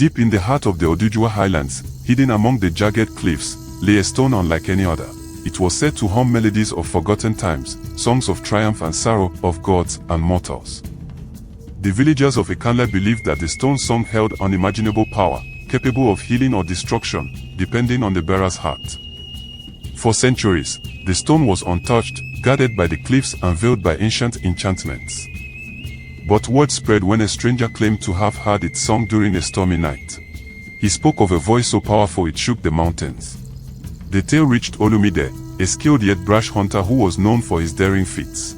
Deep in the heart of the Oduduwa Highlands, hidden among the jagged cliffs, lay a stone unlike any other. It was said to hum melodies of forgotten times, songs of triumph and sorrow of gods and mortals. The villagers of Ekanla believed that the stone song held unimaginable power, capable of healing or destruction, depending on the bearer's heart. For centuries, the stone was untouched, guarded by the cliffs and veiled by ancient enchantments. But word spread when a stranger claimed to have heard its song during a stormy night. He spoke of a voice so powerful it shook the mountains. The tale reached Olumide, a skilled yet brash hunter who was known for his daring feats.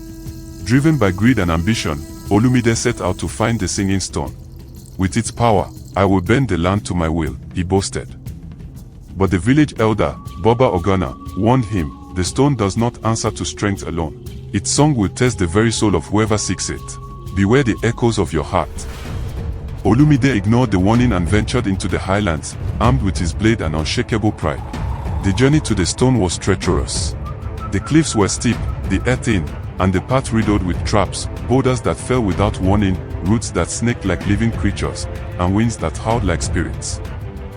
Driven by greed and ambition, Olumide set out to find the singing stone. With its power, I will bend the land to my will, he boasted. But the village elder, Boba Ogana, warned him, the stone does not answer to strength alone. Its song will test the very soul of whoever seeks it. Beware the echoes of your heart. Olumide ignored the warning and ventured into the highlands, armed with his blade and unshakable pride. The journey to the stone was treacherous. The cliffs were steep, the earth thin, and the path riddled with traps, boulders that fell without warning, roots that snaked like living creatures, and winds that howled like spirits.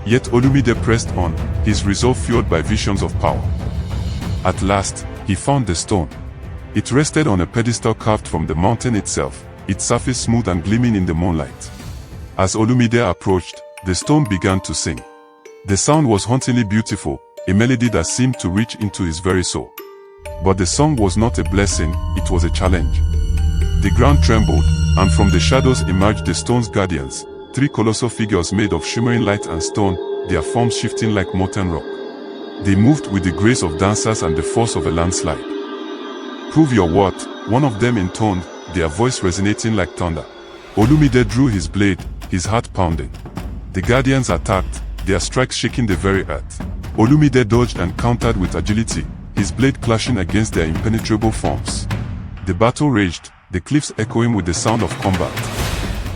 Yet Olumide pressed on, his resolve fueled by visions of power. At last, he found the stone. It rested on a pedestal carved from the mountain itself, its surface smooth and gleaming in the moonlight. As Olumide approached, the stone began to sing. The sound was hauntingly beautiful, a melody that seemed to reach into his very soul. But the song was not a blessing, it was a challenge. The ground trembled, and from the shadows emerged the stone's guardians, three colossal figures made of shimmering light and stone, their forms shifting like molten rock. They moved with the grace of dancers and the force of a landslide. "Prove your worth," one of them intoned, their voice resonating like thunder. Olumide drew his blade, his heart pounding. The guardians attacked, their strikes shaking the very earth. Olumide dodged and countered with agility, his blade clashing against their impenetrable forms. The battle raged, the cliffs echoing with the sound of combat.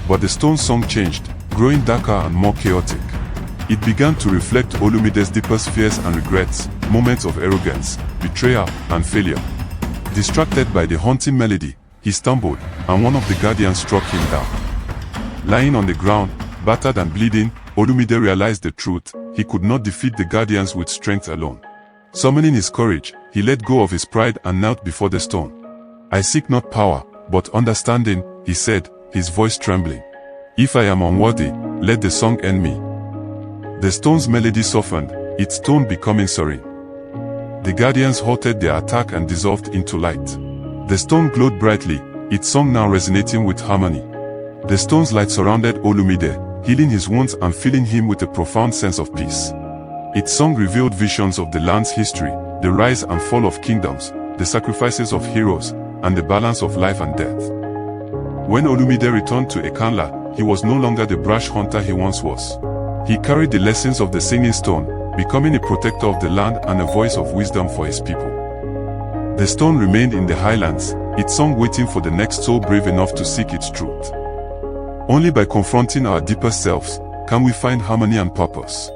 But the stone song changed, growing darker and more chaotic. It began to reflect Olumide's deepest fears and regrets, moments of arrogance, betrayal, and failure. Distracted by the haunting melody, he stumbled, and one of the guardians struck him down. Lying on the ground, battered and bleeding, Olumide realized the truth: he could not defeat the guardians with strength alone. Summoning his courage, he let go of his pride and knelt before the stone. "I seek not power, but understanding," he said, his voice trembling. "If I am unworthy, let the song end me." The stone's melody softened, its tone becoming serene. The guardians halted their attack and dissolved into light. The stone glowed brightly, its song now resonating with harmony. The stone's light surrounded Olumide, healing his wounds and filling him with a profound sense of peace. Its song revealed visions of the land's history, the rise and fall of kingdoms, the sacrifices of heroes, and the balance of life and death. When Olumide returned to Ekanla, he was no longer the brash hunter he once was. He carried the lessons of the singing stone, becoming a protector of the land and a voice of wisdom for his people. The stone remained in the highlands, its song waiting for the next soul brave enough to seek its truth. Only by confronting our deeper selves can we find harmony and purpose.